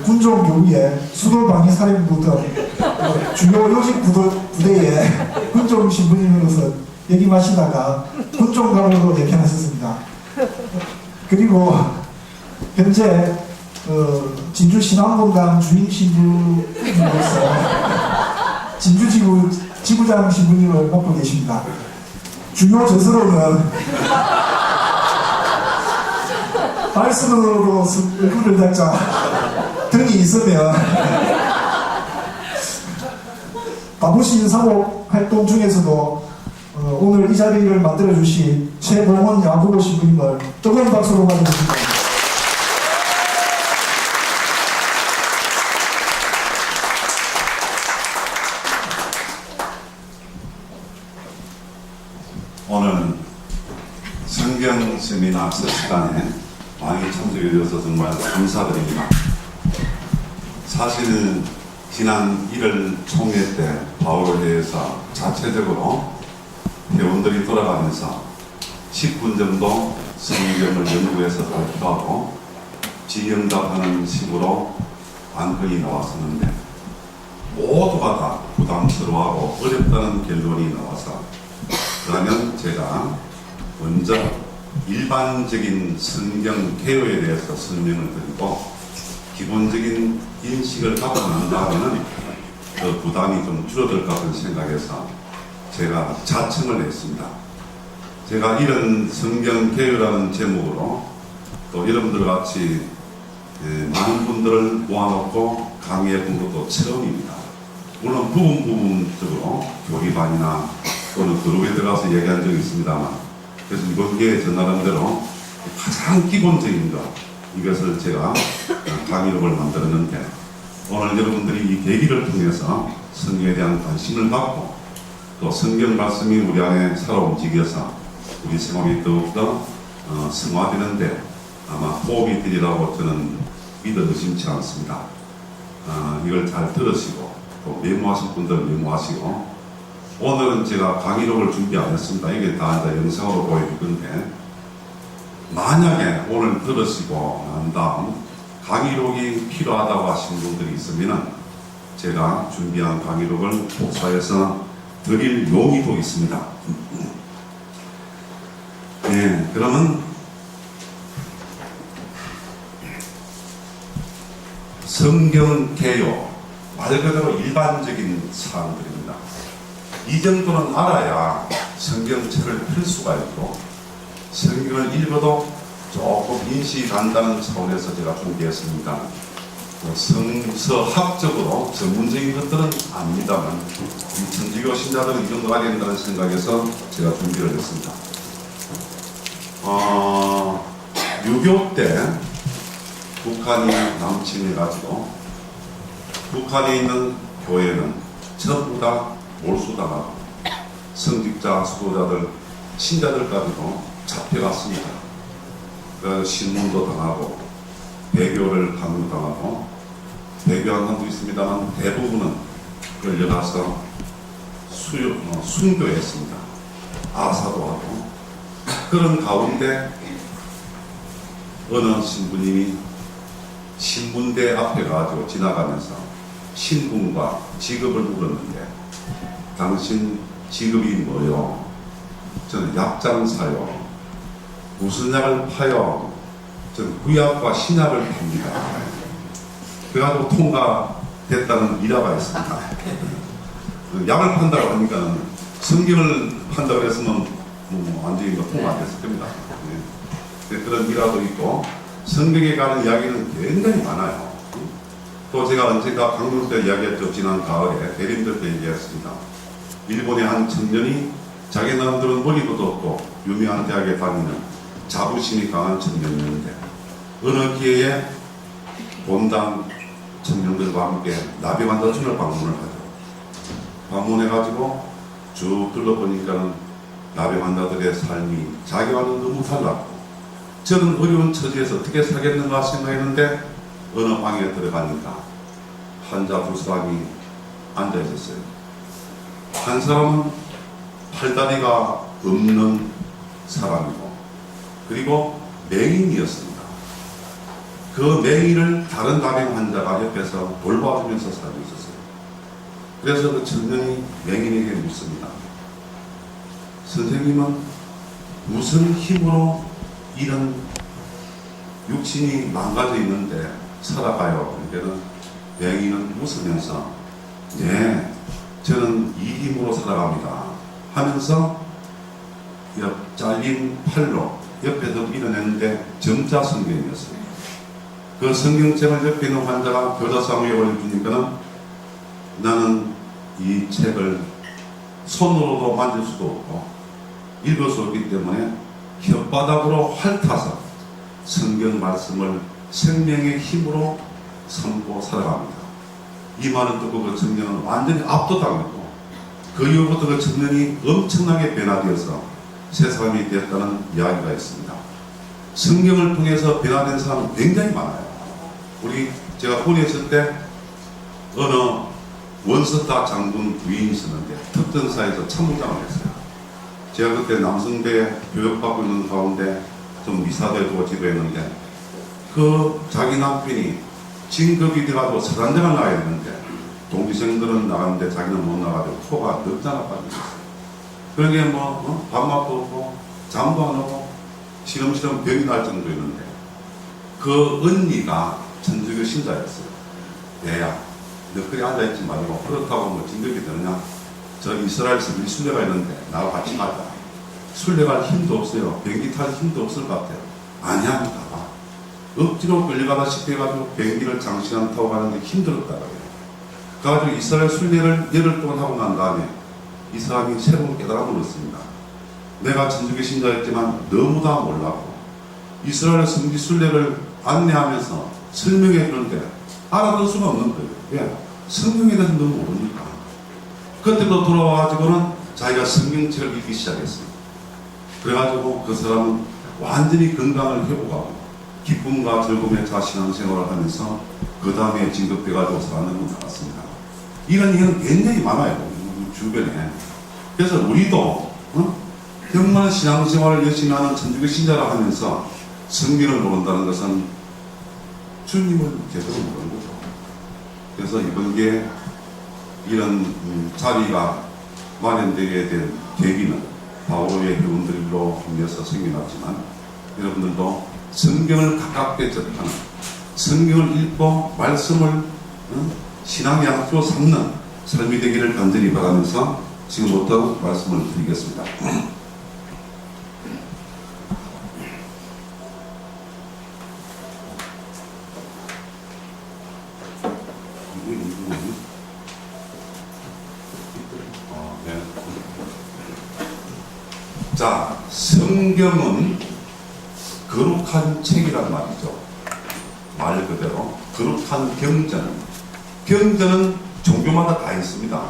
군종 교위에 수도방위 사령부 등 주요 요직 부대에 군종 신분으로서 역임하시다가 군종감으로 역행하셨습니다. 그리고 현재 진주 신앙공단 주임 신부님으로서 진주지구 지구장 신부님을 맡고 계십니다. 주요 저서로는 발선으로 얼굴을 닦자 등이 있으면 바쁘신 사복 활동 중에서도 오늘 이 자리를 만들어주신 최봉원 야구보 신부님을 뜨거운 박수로 맞이해주십니다. 오늘 성경 세미나 학습 시간에 많이 참석해 주셔서 정말 감사드립니다. 사실은 지난 1월 총회 때 바울에 대해서 자체적으로 회원들이 돌아가면서 10분 정도 성경을 연구해서 발표하고 질의응답하는 식으로 안건이 나왔었는데 모두가 다 부담스러워하고 어렵다는 결론이 나와서 그러면 제가 먼저 일반적인 성경 개요에 대해서 설명을 드리고 기본적인 인식을 갖고 난 다음에는 그 부담이 좀 줄어들 것 같은 생각에서 제가 자청을 했습니다. 제가 이런 성경 개요라는 제목으로 또 여러분들 같이 많은 분들을 모아놓고 강의해 본 것도 처음입니다. 물론 부분적으로 교리반이나 또는 그룹에 들어가서 얘기한 적이 있습니다만, 그래서 이번 저 나름대로 가장 기본적인 것, 이것을 제가 강의록을 만들었는데, 오늘 여러분들이 이 계기를 통해서 성경에 대한 관심을 갖고 또 성경 말씀이 우리 안에 살아 움직여서 우리 생활이 더욱더 승화되는데 아마 호흡이 되리라고 저는 믿어 의심치 않습니다. 이걸 잘 들으시고 또 메모하실 분들 메모하시고, 오늘은 제가 강의록을 준비 안 했습니다. 이게 다 이제 영상으로 보여줄 건데, 만약에 오늘 들으시고 난 다음 강의록이 필요하다고 하신 분들이 있으면 제가 준비한 강의록을 복사해서 드릴 용의도 있습니다. 네, 그러면 성경 개요, 말 그대로 일반적인 사항들입니다. 이 정도는 알아야 성경책을 펼 수가 있고 성경을 읽어도 조금 인식이 간다는 차원에서 제가 준비했습니다. 성서학적으로 전문적인 것들은 아닙니다만 천주교 신자들은 이 정도 알아야 된다는 생각에서 제가 준비를 했습니다. 6.25 때 북한이 남침해가지고 북한에 있는 교회는 전부 다 몰수당하고 성직자, 수도자들, 신자들까지도 잡혀갔습니다. 그래서 신문도 당하고 배교를 강요당하고 배교한 사람도 있습니다만 대부분은 끌려가서 순교했습니다. 아사도 하고. 그런 가운데 어느 신부님이 신문대 앞에 가지고 지나가면서 신분과 직업을 물었는데, 당신 직업이 뭐요? 저는 약장사요. 무슨 약을 파요? 저는 구약과 신약을 팝니다. 그래가지고 통과됐다는 일화가 있습니다. 약을 판다고 하니까 성경을 판다고 했으면 완전히 통과 안 됐을 겁니다. 네. 그런 일화도 있고 성경에 관한 이야기는 굉장히 많아요. 또 제가 언젠가 강릉 때 이야기했죠. 지난 가을에 대림절 때 얘기했습니다. 일본의 한 청년이 자기 나름대로 머리도 덥고 유명한 대학에 다니는 자부심이 강한 청년이었는데 어느 기회에 본당 청년들과 함께 나비완다촌을 방문을 하죠. 방문해가지고 쭉 둘러보니까는 나비완다들의 삶이 자기와는 너무 달랐고, 저는 어려운 처지에서 어떻게 살겠는가 생각했는데 어느 방에 들어가니까 환자 두 사람이 앉아 있었어요. 한 사람은 팔다리가 없는 사람이고 그리고 맹인이었습니다. 그 맹인을 다른 감염 환자가 옆에서 돌봐주면서 살고 있었어요. 그래서 그 청년이 맹인에게 묻습니다. 선생님은 무슨 힘으로 이런 육신이 망가져 있는데 살아가요? 그러니까 맹인은 웃으면서 네, 저는 이 힘으로 살아갑니다 하면서 옆 잘린 팔로 옆에서 밀어내는데 점자 성경이었어요. 그 성경책을 옆에 있는 환자가 교자상에 올려주니까는 나는 이 책을 손으로도 만질 수도 없고 읽을 수 없기 때문에 혓바닥으로 핥아서 성경 말씀을 생명의 힘으로 삼고 살아갑니다. 이 말을 듣고 그 청년은 완전히 압도당했고 그 이후부터 그 청년이 엄청나게 변화되어서 새 사람이 되었다는 이야기가 있습니다. 성경을 통해서 변화된 사람은 굉장히 많아요. 제가 본에 있을 때 어느 원스타 장군 부인이 있었는데 특전사에서 참모장을 했어요. 제가 그때 남성대 교육받고 있는 가운데 좀 미사되고 지도했는데 그 자기 남편이 진급이 돼가지고 사단장을 나가야 되는데 동기생들은 나갔는데 자기는 못 나가지고 코가 넉자나 빠졌어요. 그러게 밥맛도 없고 잠도 안 오고 시름시름 병이 날 정도였는데 그 언니가 천주교 신자였어요. 얘야 너 그리 앉아있지 말고 그렇다고 뭐 진급이 되느냐? 저 이스라엘에서 우리 순례가 있는데 나와 같이 가자. 순례갈 힘도 없어요. 비행기 탈 힘도 없을 것 같아요. 아니야 가봐. 억지로 끌려가다시피 해가지고 비행기를 장시간 타고 가는데 힘들었다고 해요. 그래가지고 이스라엘 순례를 열흘 동안 하고 난 다음에 이 사람이 새로운 깨달음을 얻습니다. 내가 천주교 신자였지만 너무 다 몰랐고 이스라엘 성지 순례를 안내하면서 설명해 주는데 알아들 수가 없는 거예요. 왜? 성경에 대해서 너무 모르니까. 그때도 돌아와가지고는 자기가 성경책을 읽기 시작했어요. 그래가지고 그 사람은 완전히 건강을 회복하고 기쁨과 즐거움에 자신한생활을 하면서 그 다음에 진급돼가지고 사는 분 나왔습니다. 이런 일은 굉장히 많아요. 주변에. 그래서 우리도 정말 신앙생활을 열심히 하는 천주교 신자라 하면서 성경을 모른다는 것은 주님을 제대로 모르는 거죠. 그래서 이번 게 이런 자리가 마련되게 된 계기는 바오로의 회원들로 인해서 생겨났지만 여러분들도 성경을 가깝게 접하는 성경을 읽고 말씀을 신앙의 양수로 삼는 삶이 되기를 간절히 바라면서 지금부터 말씀을 드리겠습니다. 자, 성경은 거룩한 책이란 말이죠. 말 그대로 거룩한 경전은 종교마다 다 있습니다.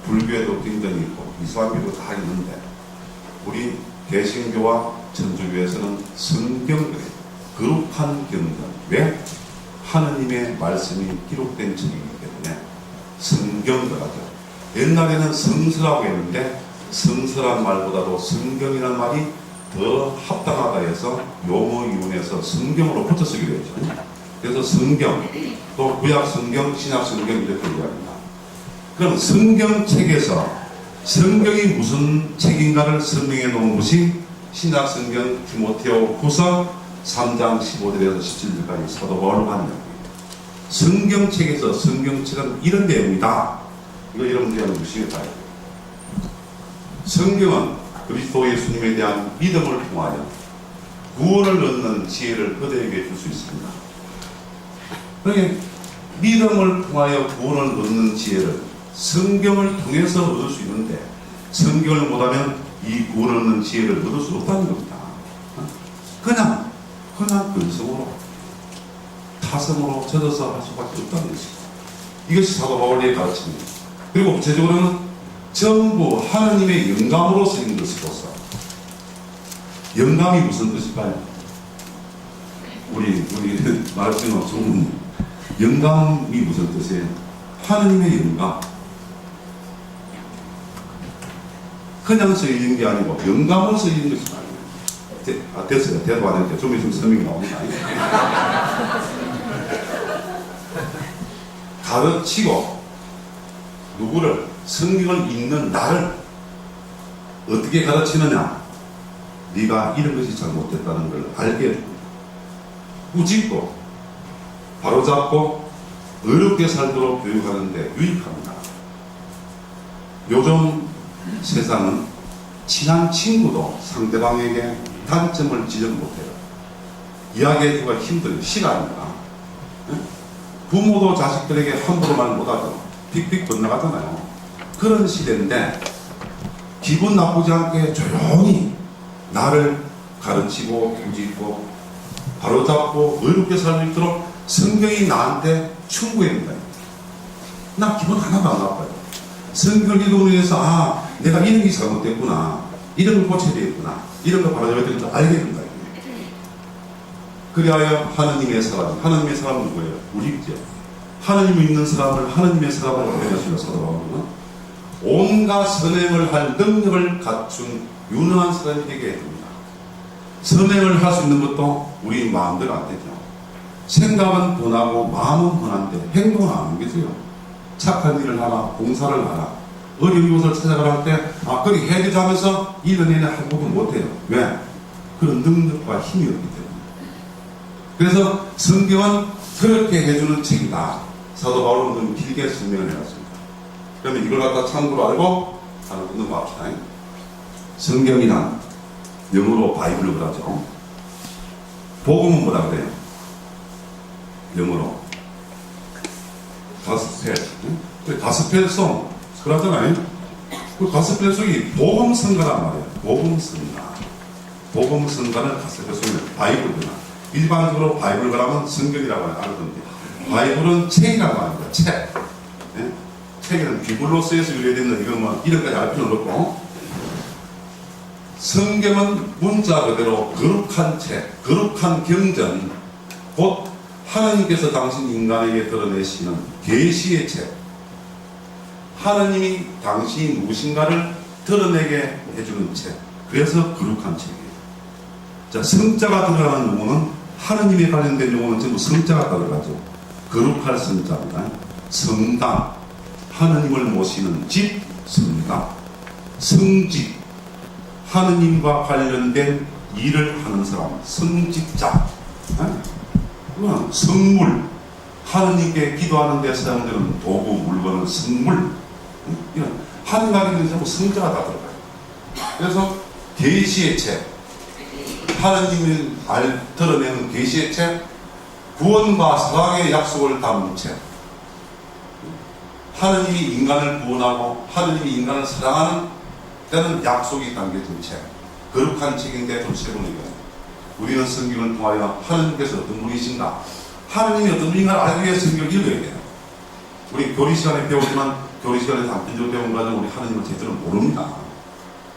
불교에도 경전이 있고 이슬람교도 다 있는데 우리 개신교와 천주교에서는 성경을 거룩한 경전. 왜? 하느님의 말씀이 기록된 책이기 때문에 성경이라죠. 옛날에는 성서라고 했는데 성서란 말보다도 성경이라는 말이 더 합당하다 해서 용어 이론에서 성경으로 붙여 쓰기로 했죠. 그래서 성경, 또 구약 성경, 신약 성경 이렇게 이야기합니다. 그럼 성경책에서 성경이 무슨 책인가를 설명해 놓은 것이 신약 성경 디모데오 후서 3장 15절에서 17절까지 사도 바울로 하는 이야기입니다. 성경책에서 성경책은 이런 내용이다. 이거 여러분들이 한번 보시겠다. 성경은 그리스도 예수님에 대한 믿음을 통하여 구원을 얻는 지혜를 그대에게 줄 수 있습니다. 그러니까 믿음을 통하여 구원을 얻는 지혜를 성경을 통해서 얻을 수 있는데 성경을 못하면 이 구원을 얻는 지혜를 얻을 수 없다는 겁니다. 그냥 근성으로 타성으로 젖어서 할 수밖에 없다는 것입니다. 이것이 사도 바울의 가르침입니다. 그리고 구체적으로는 전부 하나님의 영감으로 쓰인 것으로서 영감이 무슨 뜻일까요? 우리 말씀은 좀 영감이 무슨 뜻이에요? 하나님의 영감. 그냥 쓰이는 게 아니고 영감으로 쓰이는 것이 아니에요. 됐어요. 대도 안 했는데 좀 있으면 설명이 나옵니다. 가르치고 누구를 성경을 읽는 나를 어떻게 가르치느냐? 네가 이런 것이 잘못됐다는 걸 알게 해줍니다. 꾸짖고 바로잡고 어렵게 살도록 교육하는 데 유익합니다. 요즘 세상은 친한 친구도 상대방에게 단점을 지적 못해요. 이야기해주기가 힘들어요. 시간입니다. 부모도 자식들에게 함부로 말 못하죠. 픽픽 건너가잖아요. 그런 시대인데 기분 나쁘지 않게 조용히 나를 가르치고 꾸짖고 바로잡고 어렵게 살 수 있도록 성경이 나한테 충고합니다. 나 기분 하나도 안 나빠요. 성경을 읽음으로 해서 내가 이런 게 잘못됐구나, 이런 걸 고쳐야 되겠구나, 이런 걸 바로잡아야 되겠구나 알게 된다. 그리하여 하느님의 사람, 하느님의 사람은 누구예요? 우리죠. 하느님을 믿는 사람을 하느님의 사람으로 표현하시는 사람은 온갖 선행을 할 능력을 갖춘 유능한 사람이 되게 해줍니다. 선행을 할 수 있는 것도 우리 마음대로 안 되죠. 생각은 번하고 마음은 번한데 행동은 안 옮겨져요. 착한 일을 하라, 봉사를 하라, 어려운 곳을 찾아가라 할 때 그렇게 해야 되지 하면서 1년 내내 한국도 못해요. 왜? 그런 능력과 힘이 없기 때문에. 그래서 성경은 그렇게 해주는 책이다. 사도 바울은 길게 설명을 해놨습니다. 그러면 이걸 갖다 참고로 알고 하나 넘어갑시다. 성경이란 영어로 바이블을 그러죠. 복음은 뭐라 그래요? 영어로 가스펠. 가스펠송 그러잖아요. 그 가스펠송이 복음성가란 말이에요. 복음성가. 복음성가는 가스펠송이에요. 바이블이나 일반적으로 바이블 그러면 성경이라고 하는데 바이블은 책이라고 합니다. 책. 네? 책에는 비블로스에서 유래되는 이건 뭐 이런까지 알 필요는 없고, 성경은 문자 그대로 거룩한 책, 거룩한 경전, 곧 하나님께서 당신 인간에게 드러내시는 계시의 책, 하나님이 당신이 누구신가를 드러내게 해주는 책, 그래서 거룩한 책이에요. 자, 성자가 들어가는 용어는 하나님에 관련된 용어는 전부 성자가 들어가죠. 거룩할 성자입니다. 성당, 하나님을 모시는 집, 성당, 성직, 하느님과 관련된 일을 하는 사람, 성직자. 성물, 하느님께 기도하는 데 사용되는 도구, 물건은 성물. 이런 하느님과 관련된 전부 성자가 다 들어가요. 그래서 계시의 책, 하느님을 드러내는 계시의 책, 구원과 사랑의 약속을 담은 책, 하느님이 인간을 구원하고 하느님이 인간을 사랑하는 때는 약속이 담겨진 책, 거룩한 책인데 좀 세분이거든요. 우리는 성경을 통하여 하느님께서 어떤 분이신가, 하느님이 어떤 분인가를 알기 위해 성경을 읽어야 돼요. 우리 교리 시간에 배우지만 교리 시간에 단편적으로 배운 과정 우리 하느님을 제대로 모릅니다.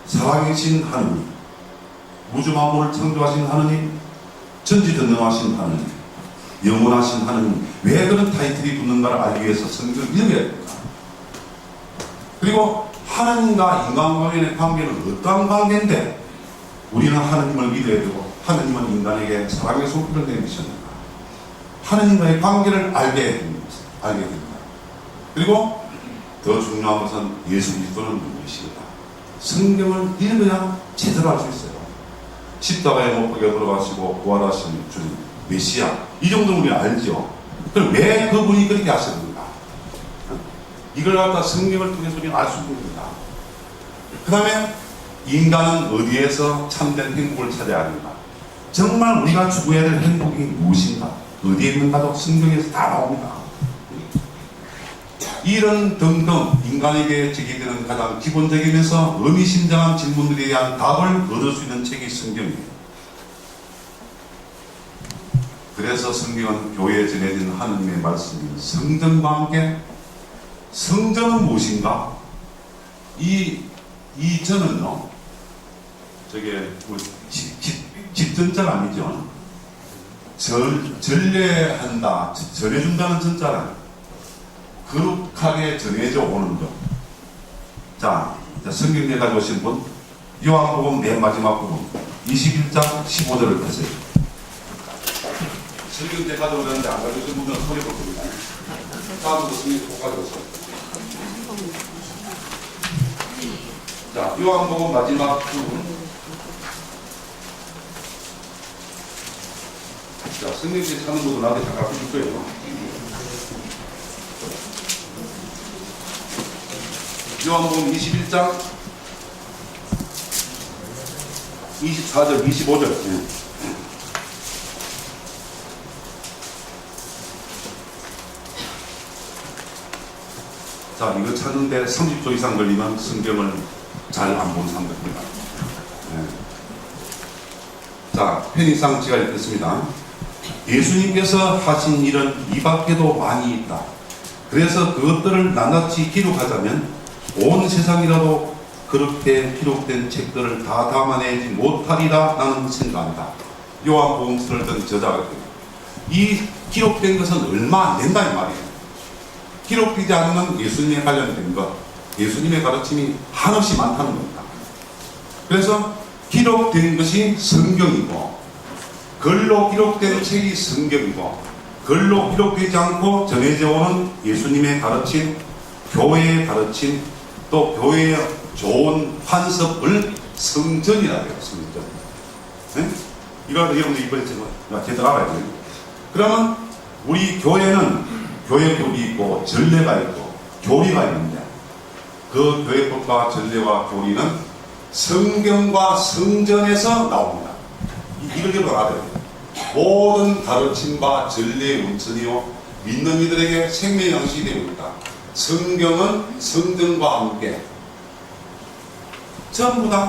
살아계신 하느님, 우주 만물을 창조하신 하느님, 전지전능하신 하느님, 영원하신 하느님, 왜 그런 타이틀이 붙는가를 알기 위해서 성경을 읽어야 됩니다. 그리고 하느님과 인간과의 관계는 어떠한 관계인데 우리는 하느님을 믿어야 되고 하느님은 인간에게 사랑의 손길을 내미셨는가, 하느님과의 관계를 알게 됩니다. 그리고 더 중요한 것은 예수 그리스도는 누구이신가, 성경을 읽어야 제대로 알 수 있어요. 십자가에 못 박혀 돌아가시고 부활하신 주님 메시아, 이 정도는 우리 알죠. 그럼 왜 그분이 그렇게 하셨는가, 이걸 갖다 성경을 통해서 우리는 알 수 있는 겁니다. 그 다음에 인간은 어디에서 참된 행복을 찾아야 하는가, 정말 우리가 추구해야 될 행복이 무엇인가, 어디에 있는가도 성경에서 다 나옵니다. 이런 등등 인간에게 제기되는 가장 기본적이면서 의미심장한 질문들에 대한 답을 얻을 수 있는 책이 성경이에요. 그래서 성경은 교회에 전해진 하느님의 말씀인 성전과 함께, 성전은 무엇인가? 이 전은요, 저게 집전자가 아니죠. 전례한다, 전해준다는 전자는 거룩하게 전해져 오는 것. 자, 성경 내가지고 오신 분, 요한복음 맨 마지막 부분 21장 15절을 펴세요. 성경대 가져오려는데 안 가져오신 분은 소리 볼 겁니다. 다음부터 성경 꼭 가져오세요. 자, 요한복음 마지막 부분. 자, 성경대 찾는 것도 나한테 다 갖고 줄 거예요. 요한복음 21장 24절, 25절. 예. 자, 이거 찾는데 30초 이상 걸리면 성경을 잘 안 본 사람들입니다. 예. 자, 편의상 제가 읽겠습니다. 예수님께서 하신 일은 이 밖에도 많이 있다. 그래서 그것들을 낱낱이 기록하자면 온 세상이라도 그렇게 기록된 책들을 다 담아내지 못하리라 나는 생각한다. 요한복음서를 든 저자거든요. 이 기록된 것은 얼마 안 된다 이 말이에요. 기록되지 않는 예수님에 관련된 것, 예수님의 가르침이 한없이 많다는 겁니다. 그래서 기록된 것이 성경이고, 글로 기록된 책이 성경이고, 글로 기록되지 않고 전해져 오는 예수님의 가르침, 교회의 가르침, 또 교회의 좋은 환섭을 성전이라고 해요. 성전. 네? 이거 여러분들 이번에 제대로 알아야 돼요. 그러면 우리 교회는 교회법이 있고 전례가 있고 교리가 있는데, 그 교회법과 전례와 교리는 성경과 성전에서 나옵니다. 이걸 여러분 알아야 돼요. 모든 가르침과 전례의 원천이요 믿는 이들에게 생명 양식이 되고 있다. 성경은 성전과 함께 전부 다